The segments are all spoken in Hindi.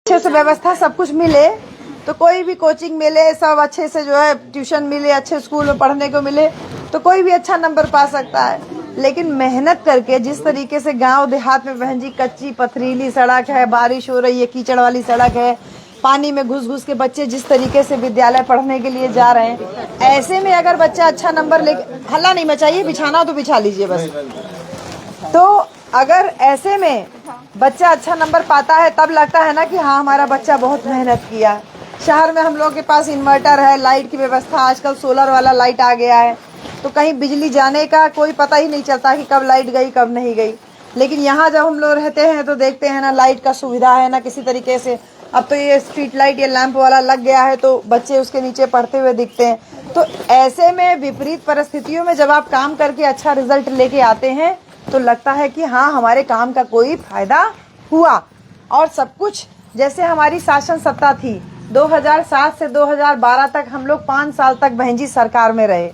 अच्छे से व्यवस्था सब कुछ मिले तो कोई भी कोचिंग मिले, सब अच्छे से जो है ट्यूशन मिले, अच्छे स्कूल में पढ़ने को मिले तो कोई भी अच्छा नंबर पा सकता है। लेकिन मेहनत करके जिस तरीके से गांव देहात में बहन जी कच्ची पथरीली सड़क है, बारिश हो रही है, कीचड़ वाली सड़क है, पानी में घुस घुस के बच्चे जिस तरीके से विद्यालय पढ़ने के लिए जा रहे हैं, ऐसे में अगर बच्चा अच्छा नंबर ले, हल्ला नहीं मचाइए, बिछाना हो तो बिछा लीजिए बस। तो अगर ऐसे में बच्चा अच्छा नंबर पाता है तब लगता है ना कि हाँ हमारा बच्चा बहुत मेहनत किया। शहर में हम लोग के पास इन्वर्टर है, लाइट की व्यवस्था, आजकल सोलर वाला लाइट आ गया है, तो कहीं बिजली जाने का कोई पता ही नहीं चलता कि कब लाइट गई कब नहीं गई। लेकिन यहाँ जब हम लोग रहते हैं तो देखते हैं ना लाइट का सुविधा है ना किसी तरीके से। अब तो ये स्ट्रीट लाइट, ये लैंप वाला लग गया है तो बच्चे उसके नीचे पढ़ते हुए दिखते हैं। तो ऐसे में विपरीत परिस्थितियों में जब आप काम करके अच्छा रिजल्ट लेके आते हैं तो लगता है कि हाँ हमारे काम का कोई फायदा हुआ। और सब कुछ जैसे हमारी शासन सत्ता थी 2007 से 2012 तक, हम लोग 5 साल तक बहन जी सरकार में रहे,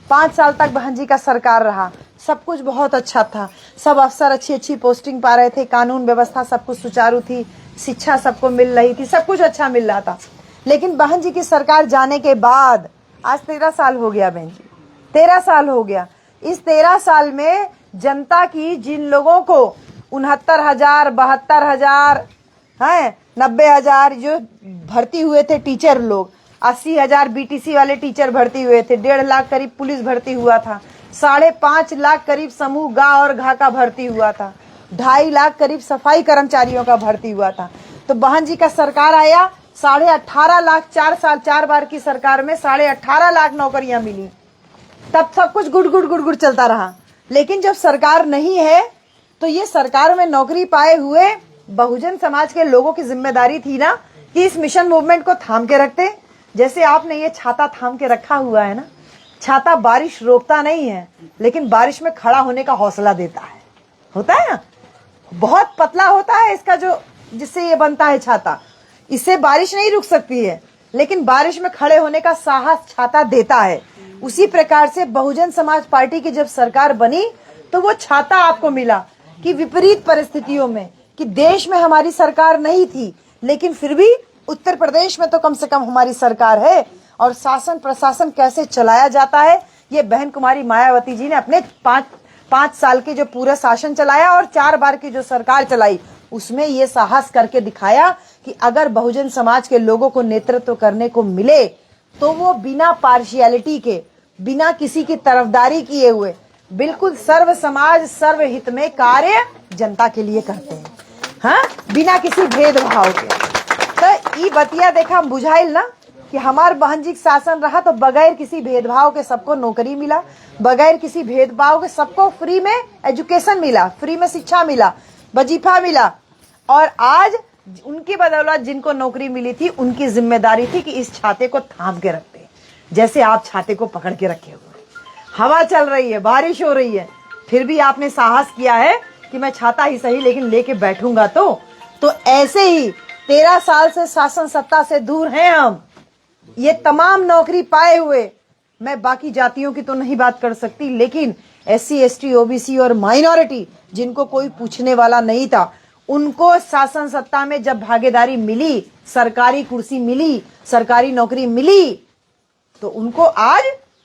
5 साल तक बहन जी का सरकार रहा, सब कुछ बहुत अच्छा था, सब अफसर अच्छी अच्छी पोस्टिंग पा रहे थे, कानून व्यवस्था सब कुछ सुचारू थी, शिक्षा सबको मिल रही थी, सब कुछ अच्छा मिल रहा था। लेकिन बहन जी की सरकार जाने के बाद आज 13 साल हो गया बहन जी, 13 साल हो गया। इस 13 साल में जनता की जिन लोगों को 69,000, 72,000 है, 90,000 जो भर्ती हुए थे टीचर लोग, 80,000 बीटीसी वाले टीचर भर्ती हुए थे, 1.5 लाख करीब पुलिस भर्ती हुआ था, 5.5 लाख करीब समूह गा और घा का भर्ती हुआ था, 2.5 लाख करीब सफाई कर्मचारियों का भर्ती हुआ था। तो बहन जी का सरकार आया, 18.5 लाख, 4 साल 4 बार की सरकार में 18.5 लाख नौकरियां मिली। तब सब कुछ गुड़ गुड़ गुड़ गुड़ चलता रहा। लेकिन जब सरकार नहीं है तो ये सरकार में नौकरी पाए हुए बहुजन समाज के लोगों की जिम्मेदारी थी ना कि इस मिशन मूवमेंट को थाम के रखते। जैसे आपने ये छाता थाम के रखा हुआ है ना, छाता बारिश रोकता नहीं है लेकिन बारिश में खड़ा होने का हौसला देता है, होता है ना, बहुत पतला होता है इसका जो जिससे ये बनता है छाता, इससे बारिश नहीं रुक सकती है लेकिन बारिश में खड़े होने का साहस छाता देता है। उसी प्रकार से बहुजन समाज पार्टी की जब सरकार बनी तो वो छाता आपको मिला कि विपरीत परिस्थितियों में, कि देश में हमारी सरकार नहीं थी लेकिन फिर भी उत्तर प्रदेश में तो कम से कम हमारी सरकार है और शासन प्रशासन कैसे चलाया जाता है ये बहन कुमारी मायावती जी ने अपने 5 साल के जो पूरा शासन चलाया और 4 बार की जो सरकार चलाई उसमें ये साहस करके दिखाया कि अगर बहुजन समाज के लोगों को नेतृत्व करने को मिले तो वो बिना पार्शियलिटी के, बिना किसी की तरफदारी किए हुए, बिल्कुल सर्व समाज सर्व हित में कार्य जनता के लिए करते हैं, हाँ, बिना किसी भेदभाव के। तो ये बतिया देखा बुझाइल ना कि हमार बहन जी शासन रहा तो बगैर किसी भेदभाव के सबको नौकरी मिला, बगैर किसी भेदभाव के सबको फ्री में एजुकेशन मिला, फ्री में शिक्षा मिला, वजीफा मिला। और आज उनकी बदौलत जिनको नौकरी मिली थी उनकी जिम्मेदारी थी कि इस छाते को थाम के रखते, जैसे आप छाते को पकड़ के रखे हुए। हवा चल रही है, बारिश हो रही है, फिर भी आपने साहस किया है कि मैं छाता ही सही लेकिन लेके बैठूंगा। तो ऐसे ही 13 साल से शासन सत्ता से दूर हैं हम, ये तमाम नौकरी पाए हुए, मैं बाकी जातियों की तो नहीं बात कर सकती लेकिन SC ST OBC और माइनॉरिटी जिनको कोई पूछने वाला नहीं था, उनको शासन सत्ता में जब भागीदारी मिली, सरकारी कुर्सी मिली, सरकारी नौकरी मिली, तो उनको आज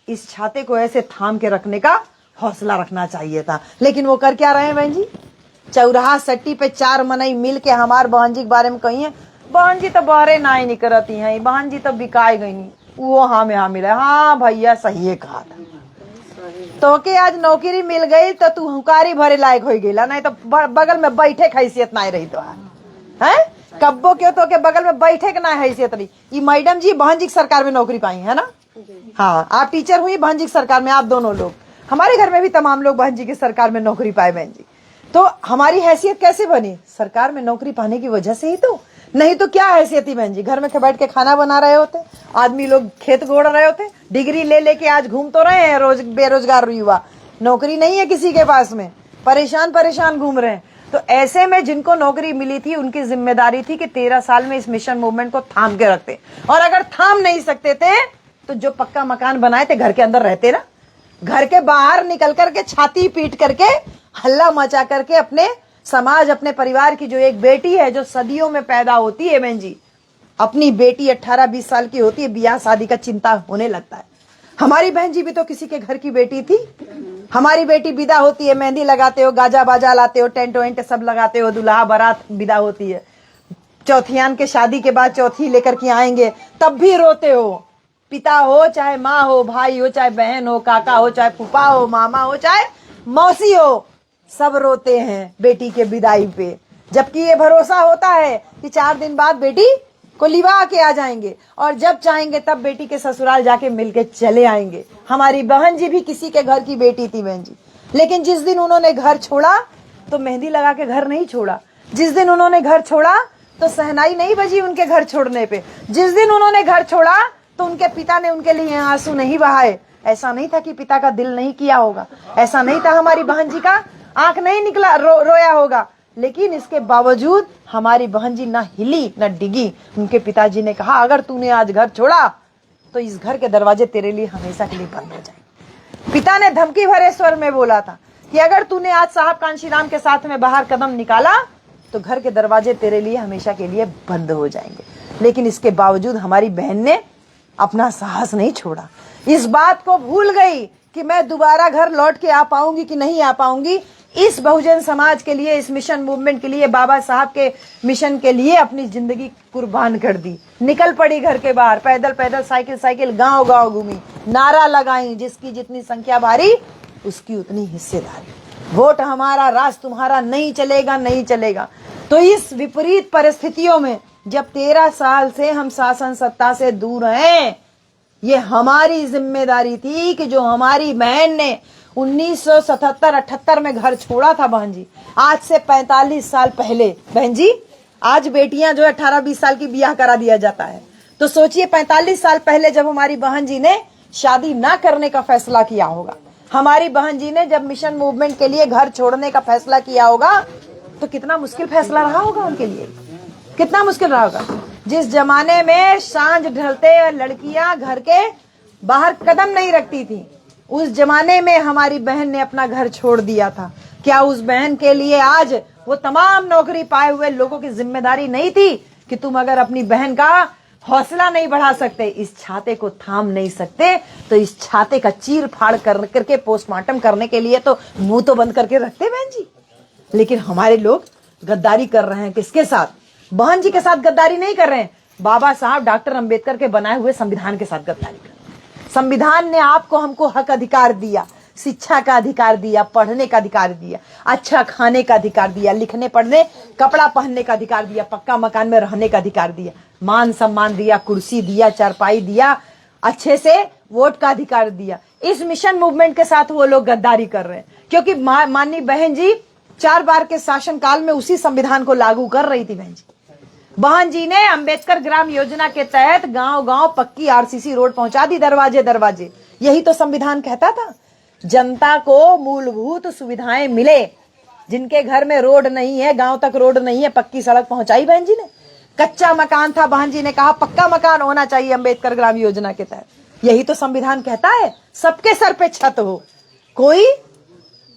इस छाते को ऐसे थाम के रखने का हौसला रखना चाहिए था। लेकिन वो कर क्या रहे हैं बहन जी, चौराहा सट्टी पे 4 मनई मिल के हमार बहन जी के बारे में कही है, बहन जी तो बहरे ना ही निकलती हैं, बहन जी तो बिकाए गई नहीं, वो हाँ में हाँ मिला। हाँ भैया सही कहा था, तो के आज नौकरी मिल गई तो तू हुकारी भरे लायक हो गई, नहीं तो बगल में बैठे हैसियत नहीं रही तो है कब्बो क्यों तो के बगल में बैठे के ना हैसियत रही। ये मैडम जी बहन जी की सरकार में नौकरी पाई है ना, हाँ आप टीचर हुई बहन जी की सरकार में, आप दोनों लोग, हमारे घर में भी तमाम लोग बहन जी की सरकार में नौकरी पाए बहन जी। तो हमारी हैसियत कैसे बनी, सरकार में नौकरी पाने की वजह से ही तो, नहीं तो क्या हैसियत थी बहन जी, घर में बैठ के खाना बना रहे होते, आदमी लोग खेत गोड़ रहे होते, डिग्री ले लेके आज घूम तो रहे हैं रोज बेरोजगार युवा, नौकरी नहीं है किसी के पास में, परेशान परेशान घूम रहे हैं। तो ऐसे में जिनको नौकरी मिली थी उनकी जिम्मेदारी थी कि 13 साल में इस मिशन मूवमेंट को थाम के रखते, और अगर थाम नहीं सकते थे तो जो पक्का मकान बनाए थे घर के अंदर रहते ना, घर के बाहर निकल करके छाती पीट करके हल्ला मचा करके अपने समाज अपने परिवार की जो एक बेटी है जो सदियों में पैदा होती है बहन जी, अपनी बेटी 18-20 साल की होती है, ब्याह शादी का चिंता होने लगता है। हमारी बहन जी भी तो किसी के घर की बेटी थी। हमारी बेटी विदा होती है, मेहंदी लगाते हो, गाजा बाजा लाते हो, टेंट वेंट सब लगाते हो, दुल्हा बारात विदा होती है। चौथियान के शादी के बाद चौथी लेकर के आएंगे, तब भी रोते हो। पिता हो चाहे माँ हो, भाई हो चाहे बहन हो, काका हो चाहे फूफा हो, मामा हो चाहे मौसी हो, सब रोते हैं बेटी के विदाई पे। जबकि ये भरोसा होता है कि 4 दिन बाद बेटी को लिवा के आ जाएंगे और जब चाहेंगे तब बेटी के ससुराल जाके मिलके चले आएंगे। हमारी बहन जी भी किसी के घर की बेटी थी बहन जी, लेकिन जिस दिन उन्होंने घर छोड़ा तो मेहंदी लगा के घर नहीं छोड़ा। जिस दिन उन्होंने घर छोड़ा तो सहनाई नहीं बजी उनके घर छोड़ने पे। जिस दिन उन्होंने घर छोड़ा तो उनके पिता ने उनके लिए आंसू नहीं बहाए। ऐसा नहीं था कि पिता का दिल नहीं किया होगा, ऐसा नहीं था हमारी बहन जी का आंख नहीं निकला रोया होगा, लेकिन इसके बावजूद हमारी बहन जी ना हिली ना डिगी। उनके पिताजी ने कहा अगर तूने आज घर छोड़ा तो इस घर के दरवाजे तेरे लिए हमेशा के लिए बंद हो जाएंगे। पिता ने धमकी भरे स्वर में बोला था कि अगर तूने आज साहब कांशीराम के साथ में बाहर कदम निकाला तो घर के दरवाजे तेरे लिए हमेशा के लिए बंद हो जाएंगे। लेकिन इसके बावजूद हमारी बहन ने अपना साहस नहीं छोड़ा, इस बात को भूल गई कि मैं दोबारा घर लौट के आ पाऊंगी कि नहीं आ पाऊंगी। इस बहुजन समाज के लिए, इस मिशन मूवमेंट के लिए, बाबा साहब के मिशन के लिए अपनी जिंदगी कुर्बान कर दी। निकल पड़ी घर के बाहर, पैदल पैदल, साइकिल साइकिल, गांव गांव घूमी, नारा लगाई, जिसकी जितनी संख्या भारी उसकी उतनी हिस्सेदारी। वोट हमारा, राज तुम्हारा, नहीं चलेगा नहीं चलेगा। तो इस विपरीत परिस्थितियों में जब 13 साल से हम शासन सत्ता से दूर हैं, ये हमारी जिम्मेदारी थी कि जो हमारी बहन ने 1977-78 में घर छोड़ा था बहन जी, आज से 45 साल पहले बहन जी, आज बेटियां जो 18-20 साल की ब्याह करा दिया जाता है, तो सोचिए 45 साल पहले जब हमारी बहन जी ने शादी ना करने का फैसला किया होगा, हमारी बहन जी ने जब मिशन मूवमेंट के लिए घर छोड़ने का फैसला किया होगा, तो कितना मुश्किल फैसला रहा होगा उनके लिए, कितना मुश्किल रहा होगा। जिस जमाने में सांझ ढलते लड़कियां घर के बाहर कदम नहीं रखती थी, उस जमाने में हमारी बहन ने अपना घर छोड़ दिया था। क्या उस बहन के लिए आज वो तमाम नौकरी पाए हुए लोगों की जिम्मेदारी नहीं थी कि तुम अगर अपनी बहन का हौसला नहीं बढ़ा सकते, इस छाते को थाम नहीं सकते, तो इस छाते का चीर फाड़ करके पोस्टमार्टम करने के लिए तो मुंह तो बंद करके रखते बहन जी। लेकिन हमारे लोग गद्दारी कर रहे हैं किसके साथ? बहन जी के साथ गद्दारी नहीं कर रहे हैं, बाबा साहब डॉक्टर अंबेडकर के बनाए हुए संविधान के साथ गद्दारी कर रहे हैं। संविधान ने आपको हमको हक अधिकार दिया, शिक्षा का अधिकार दिया, पढ़ने का अधिकार दिया, अच्छा खाने का अधिकार दिया, लिखने पढ़ने कपड़ा पहनने का अधिकार दिया, पक्का मकान में रहने का अधिकार दिया, मान सम्मान दिया, कुर्सी दिया, चारपाई दिया, अच्छे से वोट का अधिकार दिया। इस मिशन मूवमेंट के साथ वो लोग गद्दारी कर रहे हैं, क्योंकि माननीय बहन जी 4 बार के शासन काल में उसी संविधान को लागू कर रही थी। बहन जी ने अंबेडकर ग्राम योजना के तहत गांव गांव पक्की आरसीसी रोड पहुंचा दी, दरवाजे दरवाजे। यही तो संविधान कहता था, जनता को मूलभूत सुविधाएं मिले। जिनके घर में रोड नहीं है, गांव तक रोड नहीं है, पक्की सड़क पहुंचाई बहन जी ने। कच्चा मकान था, बहन जी ने कहा पक्का मकान होना चाहिए अंबेडकर ग्राम योजना के तहत। यही तो संविधान कहता है, सबके सर पे छत हो, कोई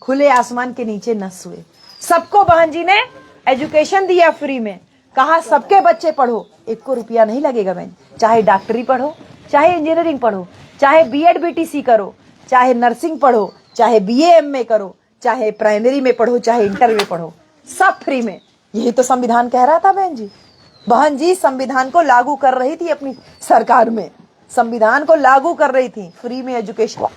खुले आसमान के नीचे न सोए। सबको बहन जी ने एजुकेशन दिया फ्री में, कहा सबके बच्चे पढ़ो, 1 रुपया नहीं लगेगा बहन। चाहे डॉक्टरी पढ़ो, चाहे इंजीनियरिंग पढ़ो, चाहे बीएड बीटीसी करो, चाहे नर्सिंग पढ़ो, चाहे बीए एमए करो, चाहे प्राइमरी में पढ़ो, चाहे इंटर में पढ़ो, सब फ्री में। यही तो संविधान कह रहा था बहन जी। बहन जी संविधान को लागू कर रही थी अपनी सरकार में, संविधान को लागू कर रही थी, फ्री में एजुकेशन।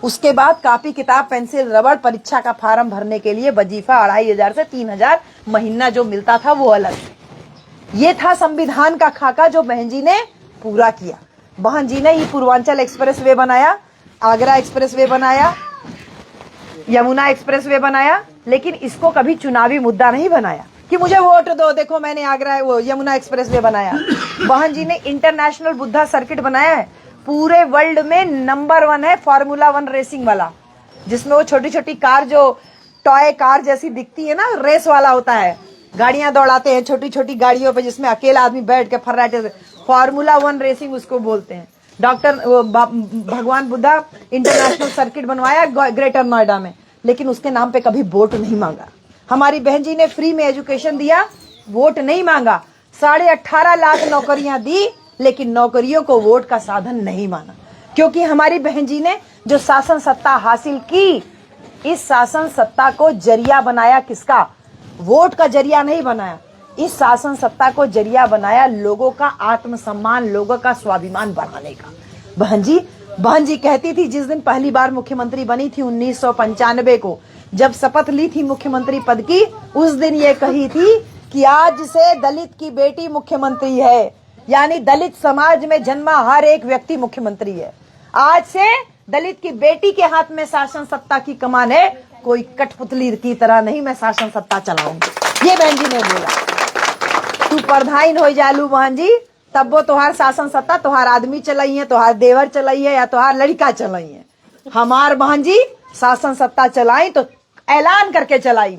उसके बाद कापी किताब पेंसिल रबड़, परीक्षा का फार्म भरने के लिए वजीफा 2500 से 3000 महीना जो मिलता था वो अलग। ये था संविधान का खाका जो बहन जी ने पूरा किया। बहन जी ने ये पूर्वांचल एक्सप्रेस वे बनाया, आगरा एक्सप्रेस वे बनाया, यमुना एक्सप्रेस वे बनाया, लेकिन इसको कभी चुनावी मुद्दा नहीं बनाया कि मुझे वोट दो, देखो मैंने आगरा वो यमुना एक्सप्रेस वे बनाया। बहन जी ने इंटरनेशनल बुद्धा सर्किट बनाया है, पूरे वर्ल्ड में नंबर 1 है फार्मूला 1 रेसिंग वाला, जिसमें वो छोटी छोटी कार जो टॉय कार जैसी दिखती है ना, रेस वाला होता है, गाड़ियां दौड़ाते हैं छोटी छोटी गाड़ियों पे, जिसमें अकेला आदमी बैठ के फर्राटे, फार्मूला 1 रेसिंग उसको बोलते हैं। डॉक्टर भगवान बुद्धा इंटरनेशनल सर्किट बनवाया ग्रेटर नोएडा में, लेकिन उसके नाम पे कभी वोट नहीं मांगा। हमारी बहन जी ने फ्री में एजुकेशन दिया, वोट नहीं मांगा, 18.5 लाख नौकरियां दी, लेकिन नौकरियों को वोट का साधन नहीं माना। क्योंकि हमारी बहन जी ने जो शासन सत्ता हासिल की, इस शासन सत्ता को जरिया बनाया किसका? वोट का जरिया नहीं बनाया। इस शासन सत्ता को जरिया बनाया लोगों का आत्मसम्मान, लोगों का स्वाभिमान बढ़ाने का। बहन जी कहती थी, जिस दिन पहली बार मुख्यमंत्री बनी थी 1995 को, जब शपथ ली थी मुख्यमंत्री पद की, उस दिन ये कही थी कि आज से दलित की बेटी मुख्यमंत्री है, यानी दलित समाज में जन्मा हर एक व्यक्ति मुख्यमंत्री है। आज से दलित की बेटी के हाथ में शासन सत्ता की कमान है, कोई कठपुतली की तरह नहीं मैं शासन सत्ता चलाऊंगी। ये बहन जी ने बोला। तू प्रधान हो जालू बहन जी, तब वो तुहार शासन सत्ता तुहार आदमी चलाई है, तुहार देवर चलाई है, या तुहार लड़का चलाई है। हमार बहन जी शासन सत्ता चलाई तो ऐलान करके चलाई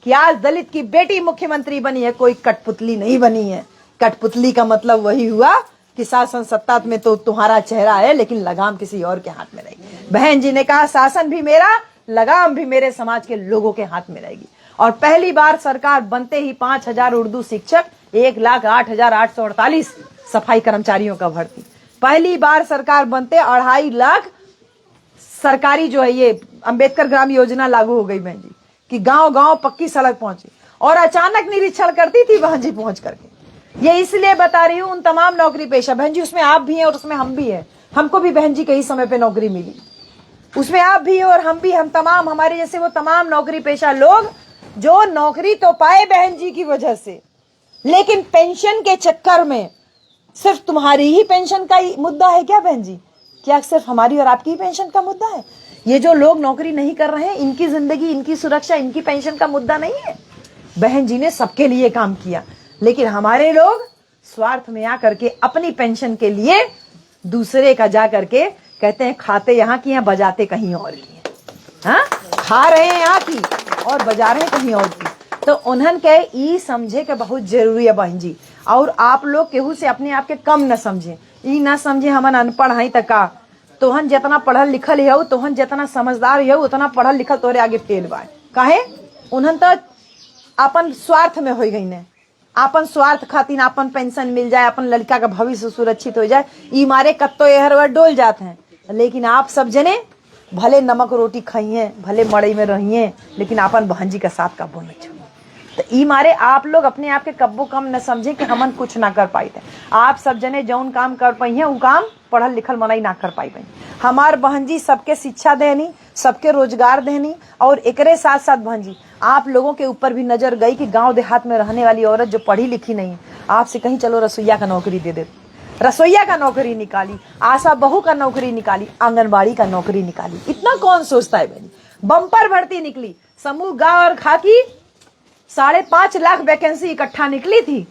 कि आज दलित की बेटी मुख्यमंत्री बनी है, कोई कठपुतली नहीं बनी है। कठपुतली का मतलब वही हुआ कि शासन सत्ता में तो तुम्हारा चेहरा है, लेकिन लगाम किसी और के हाथ में रहेगी। बहन जी ने कहा, शासन भी मेरा, लगाम भी मेरे समाज के लोगों के हाथ में रहेगी। और पहली बार सरकार बनते ही 5000 उर्दू शिक्षक, 1,08,848 सफाई कर्मचारियों का भर्ती। पहली बार सरकार बनते 2.5 लाख सरकारी जो है ये अंबेडकर ग्राम योजना लागू हो गई बहन जी, कि गांव गांव पक्की सड़क पहुंची। और अचानक निरीक्षण करती थी बहन जी पहुंच करके। ये इसलिए बता रही हूं, उन तमाम नौकरी पेशा बहन जी, उसमें आप भी हैं और उसमें हम भी हैं। हमको भी बहन जी कई समय पे नौकरी मिली, उसमें आप भी और हम भी, हम तमाम, हमारे जैसे वो तमाम नौकरी पेशा लोग जो नौकरी तो पाए बहन जी की वजह से, लेकिन पेंशन के चक्कर में। सिर्फ तुम्हारी ही पेंशन का ही मुद्दा है क्या बहन जी? क्या सिर्फ हमारी और आपकी ही पेंशन का मुद्दा है? ये जो लोग नौकरी नहीं कर रहे हैं, इनकी जिंदगी, इनकी सुरक्षा, इनकी पेंशन का मुद्दा नहीं है। बहन जी ने सबके लिए काम किया, लेकिन हमारे लोग स्वार्थ में आकर के अपनी पेंशन के लिए दूसरे का जा करके कहते हैं खाते यहाँ की हैं, बजाते कहीं और की हैं। हाँ, खा रहे हैं यहाँ की और बजा रहे हैं कहीं और की। तो उन्हन के ई समझे के बहुत जरूरी है बहन जी। और आप लोग केहू से अपने आप के कम न समझे, ई न समझे हमन अनपढ़ हई तक का। तोहन जितना पढ़ल लिखल हो, तोहन जितना समझदार हो, उतना पढ़ल लिखल तोरे आगे फेल बा। काहे? उन्हन तो अपन स्वार्थ में हो गई ने, अपन स्वार्थ खातिर अपन पेंशन मिल जाए, अपन लड़का का भविष्य सुरक्षित हो जाए, ई मारे कत्तो एहर डोल जाते हैं। लेकिन आप सब जने भले नमक रोटी खाइए, भले मड़ई में रहिए, लेकिन अपन बहन जी का साथ कब्बो न छोड़िए। तो ई मारे आप लोग अपने आप के कब्बो कम न समझे कि हमन कुछ ना कर पाई थे। आप सब जने जौन काम कर पाई है, वो काम पढ़ल लिखल मनाई ना कर पाई बहन। हमार बहन जी सबके शिक्षा देनी, सबके रोजगार देनी। और एकरे साथ साथ बहन जी आप लोगों के ऊपर भी नजर गई कि गांव देहात में रहने वाली औरत जो पढ़ी लिखी नहीं, आपसे कहीं चलो रसोईया का नौकरी दे दे, रसोईया का नौकरी निकाली, आशा बहू का नौकरी निकाली, आंगनबाड़ी का नौकरी निकाली। इतना कौन सोचता है बहन? बम्पर भर्ती निकली, समूह गाँव और खाकी 5.5 लाख वैकेंसी इकट्ठा निकली थी।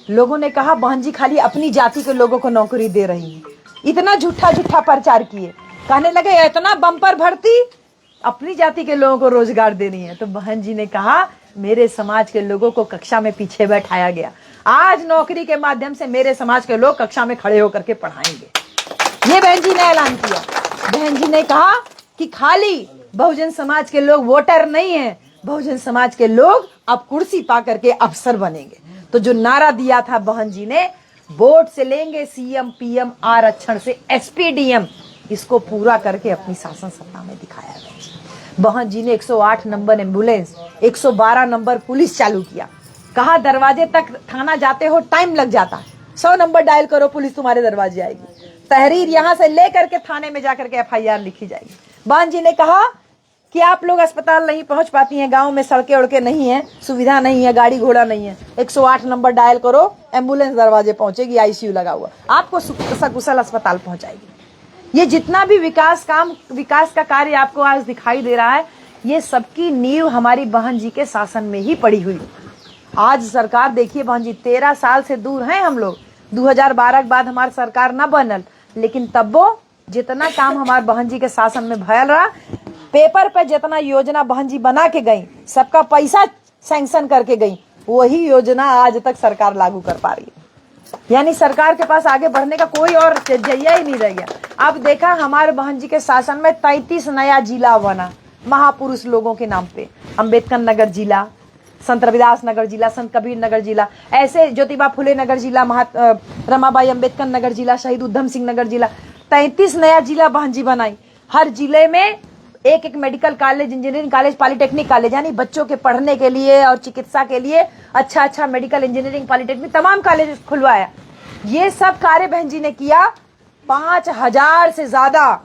लोगों ने कहा बहन जी खाली अपनी जाति के लोगों को नौकरी दे रही है। इतना झूठा झूठा प्रचार किए, कहने लगे इतना बम्पर भर्ती, अपनी जाति के लोगों को रोजगार देनी है। तो बहन जी ने कहा मेरे समाज के लोगों को कक्षा में पीछे बैठाया गया, आज नौकरी के माध्यम से मेरे समाज के लोग कक्षा में खड़े होकर के पढ़ाएंगे। ये बहन जी ने ऐलान किया। बहन जी ने कहा कि खाली बहुजन समाज के लोग वोटर नहीं है, बहुजन समाज के लोग अब कुर्सी पा करके अफसर बनेंगे। तो जो नारा दिया था बहन जी ने, वोट से लेंगे सीएम पीएम, आरक्षण से एसपीडीएम, इसको पूरा करके अपनी शासन सत्ता में दिखाया गया। बहन जी ने 108 नंबर एम्बुलेंस, 112 नंबर पुलिस चालू किया। कहा दरवाजे तक थाना जाते हो टाइम लग जाता है, 100 नंबर डायल करो पुलिस तुम्हारे दरवाजे आएगी। तहरीर यहां से लेकर के थाने में जाकर के एफआईआर लिखी जाएगी। बहन जी ने कहा कि आप लोग अस्पताल नहीं पहुंच पाती हैं, गांव में सड़कें उड़के नहीं है, सुविधा नहीं है, गाड़ी घोड़ा नहीं है, 108 नंबर डायल करो, एम्बुलेंस दरवाजे पहुंचेगी, आईसीयू लगा हुआ, आपको सकुशल अस्पताल पहुंचाएगी। ये जितना भी विकास का कार्य आपको आज दिखाई दे रहा है, ये सबकी नींव हमारी बहन जी के शासन में ही पड़ी हुई। आज सरकार देखिए बहन जी, 13 साल से दूर हैं हम लोग। 2012 के बाद हमारी सरकार न बनल, लेकिन तब्बो जितना काम हमारे बहन जी के शासन में भयल रहा, पेपर पे जितना योजना बहन जी बना के गई, सबका पैसा सैंक्शन करके गई, वही योजना आज तक सरकार लागू कर पा रही है। यानी सरकार के पास आगे बढ़ने का कोई और जरिया ही नहीं रह गया। अब देखा हमारे बहन जी के शासन में 33 नया जिला बना महापुरुष लोगों के नाम पे। अंबेडकर नगर जिला, संत रविदास नगर जिला, संत कबीर नगर जिला, ऐसे ज्योतिबा फुले नगर जिला, रमाबाई अंबेडकर नगर जिला, शहीद उधम सिंह नगर जिला, 33 नया जिला बहन जी बनाई। हर जिले में एक एक medical college, engineering college, polytechnic college, यानी बच्चों के पढ़ने के लिए और चिकित्सा के लिए अच्छा मेडिकल, इंजीनियरिंग, पॉलिटेक्निक तमाम कॉलेज खुलवाया। ये सब कार्य बहन जी ने किया। 5000 से ज्यादा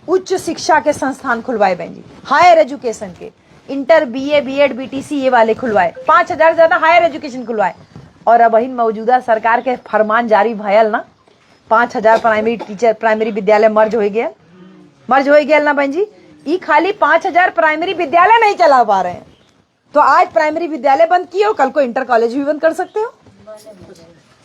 उच्च शिक्षा के संस्थान खुलवाए बहन जी, हायर एजुकेशन के, इंटर, बीए, बीएड, बीटीसी ये वाले खुलवाए। 5000 से ज्यादा हायर एजुकेशन खुलवाए। और अब वही मौजूदा सरकार के फरमान जारी भयल ना, 5000 प्राइमरी विद्यालय मर्ज हो गया ना बहन जी। ये खाली 5000 प्राइमरी विद्यालय नहीं चला पा रहे हैं, तो आज प्राइमरी विद्यालय बंद किए हो, कल को इंटर कॉलेज भी बंद कर सकते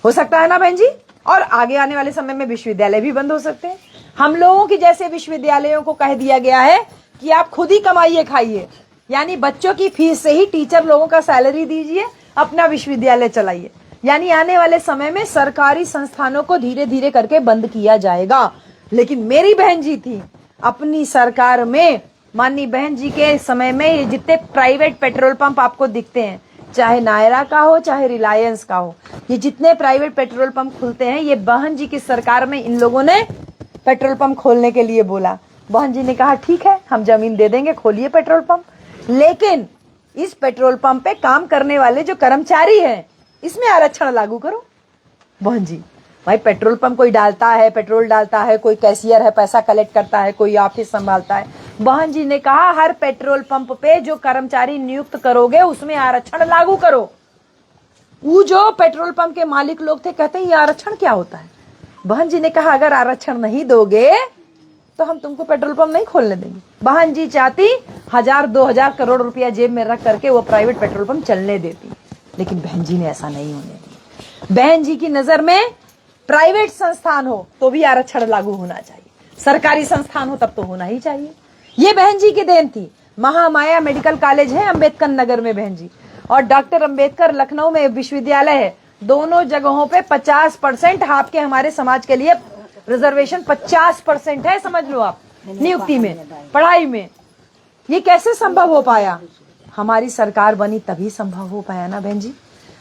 हो सकता है ना बहन जी। और आगे आने वाले समय में विश्वविद्यालय भी बंद हो सकते हैं। हम लोगों की जैसे विश्वविद्यालयों को कह दिया गया है कि आप खुद ही कमाइए खाइए, यानी बच्चों की फीस से ही टीचर लोगों का सैलरी दीजिए, अपना विश्वविद्यालय चलाइए। यानी आने वाले समय में सरकारी संस्थानों को धीरे धीरे करके बंद किया जाएगा। लेकिन मेरी बहन जी थी अपनी सरकार में, माननीय बहन जी के समय में जितने प्राइवेट पेट्रोल पंप आपको दिखते हैं, चाहे नायरा का हो चाहे रिलायंस का हो, ये जितने प्राइवेट पेट्रोल पंप खुलते हैं, ये बहन जी की सरकार में इन लोगों ने पेट्रोल पंप खोलने के लिए बोला। बहन जी ने कहा ठीक है, हम जमीन दे देंगे, खोलिए पेट्रोल पंप। लेकिन इस पेट्रोल पंप पे काम करने वाले जो कर्मचारी हैं, इसमें आरक्षण लागू करो। बहन जी भाई, पेट्रोल पंप कोई डालता है, पेट्रोल डालता है, कोई कैशियर है, पैसा कलेक्ट करता है, कोई ऑफिस संभालता है। बहन जी ने कहा हर पेट्रोल पंप पे जो कर्मचारी नियुक्त करोगे उसमें आरक्षण लागू करो। वो जो पेट्रोल पंप के मालिक लोग थे कहते हैं ये आरक्षण क्या होता है। बहन जी ने कहा अगर आरक्षण नहीं दोगे तो हम तुमको पेट्रोल पंप नहीं खोलने देंगे। बहन जी चाहती 1000-2000 करोड़ रुपया जेब में रख करके वो प्राइवेट पेट्रोल पंप चलने देती, लेकिन बहन जी ने ऐसा नहीं होने दिया। बहन जी की नजर में प्राइवेट संस्थान हो तो भी आरक्षण लागू होना चाहिए, सरकारी संस्थान हो तब तो होना ही चाहिए। ये बहन जी की देन थी। महामाया मेडिकल कॉलेज है अंबेडकर नगर में बहन जी, और डॉक्टर अंबेडकर लखनऊ में विश्वविद्यालय है। दोनों जगहों पे 50% आपके हमारे समाज के लिए रिजर्वेशन 50% है, समझ लो आप, नियुक्ति में, पढ़ाई में। ये कैसे संभव हो पाया? हमारी सरकार बनी तभी संभव हो पाया ना बहन जी।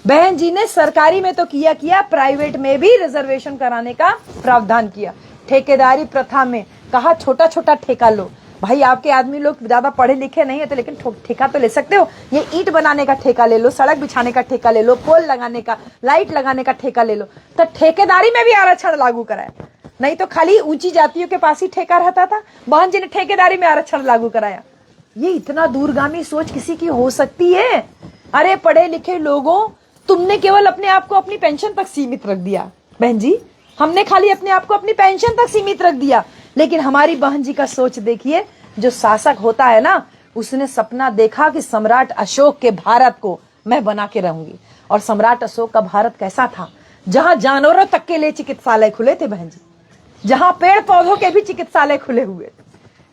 बहन जी ने सरकारी में तो किया, प्राइवेट में भी रिजर्वेशन कराने का प्रावधान किया। ठेकेदारी प्रथा में कहा छोटा छोटा ठेका लो। भाई आपके आदमी लोग ज्यादा पढ़े लिखे नहीं है तो लेकिन ठेका तो ले सकते हो। ये ईंट बनाने का ठेका ले लो, सड़क बिछाने का ठेका ले लो, पोल लगाने का, लाइट लगाने का ठेका ले लो। तो ठेकेदारी में भी आरक्षण लागू कराया, नहीं तो खाली ऊंची जातियों के पास ही ठेका रहता था। बहन जी ने ठेकेदारी में आरक्षण लागू कराया। ये इतना दूरगामी सोच किसी की हो सकती है? अरे पढ़े लिखे लोगों, तुमने केवल अपने आप को अपनी पेंशन तक सीमित रख दिया। बहन जी हमने खाली अपने आप को अपनी पेंशन तक सीमित रख दिया, लेकिन हमारी बहन जी का सोच देखिए। जो शासक होता है ना, उसने सपना देखा कि सम्राट अशोक के भारत को मैं बना के रहूंगी। और सम्राट अशोक का भारत कैसा था? जहां जानवरों तक के लिए चिकित्सालय खुले थे बहन जी, जहां पेड़ पौधों के भी चिकित्सालय खुले हुए थे।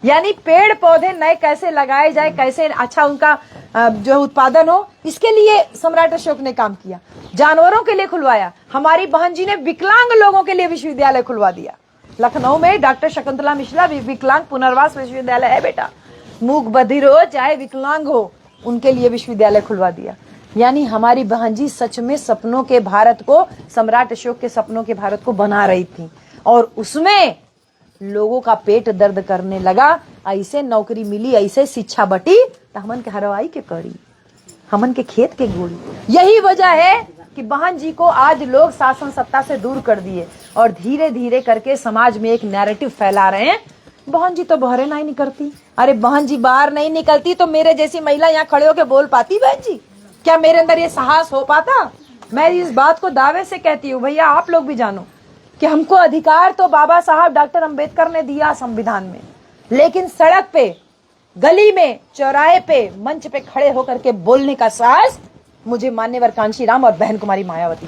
यानी पेड़ पौधे नए कैसे लगाए जाए, कैसे अच्छा उनका जो उत्पादन हो, इसके लिए सम्राट अशोक ने काम किया। जानवरों के लिए खुलवाया। हमारी बहन जी ने विकलांग लोगों के लिए विश्वविद्यालय खुलवा दिया। लखनऊ में डॉक्टर शकुंतला मिश्रा विकलांग पुनर्वास विश्वविद्यालय है बेटा। मूक बधिर हो चाहे विकलांग हो, उनके लिए विश्वविद्यालय खुलवा दिया। यानी हमारी बहन जी सच में सपनों के भारत को, सम्राट अशोक के सपनों के भारत को बना रही थी। और उसमें लोगों का पेट दर्द करने लगा। ऐसे नौकरी मिली, ऐसे शिक्षा बटी, तो हमन के हरवाई के कड़ी, हमन के खेत के गोड़ी। यही वजह है कि बहन जी को आज लोग शासन सत्ता से दूर कर दिए और धीरे धीरे करके समाज में एक नैरेटिव फैला रहे हैं, बहन जी तो बाहर नहीं निकलती। अरे बहन जी बाहर नहीं निकलती तो मेरे जैसी महिला यहाँ खड़े होकर बोल पाती बहन जी? क्या मेरे अंदर ये साहस हो पाता? मैं इस बात को दावे से कहती हूँ, भैया आप लोग भी जानो कि हमको अधिकार तो बाबा साहब डॉक्टर अंबेडकर ने दिया संविधान में, लेकिन सड़क पे, गली में, चौराहे पे, मंच पे खड़े होकर के बोलने का साहस मुझे मान्यवर कांशीराम और बहन कुमारी मायावती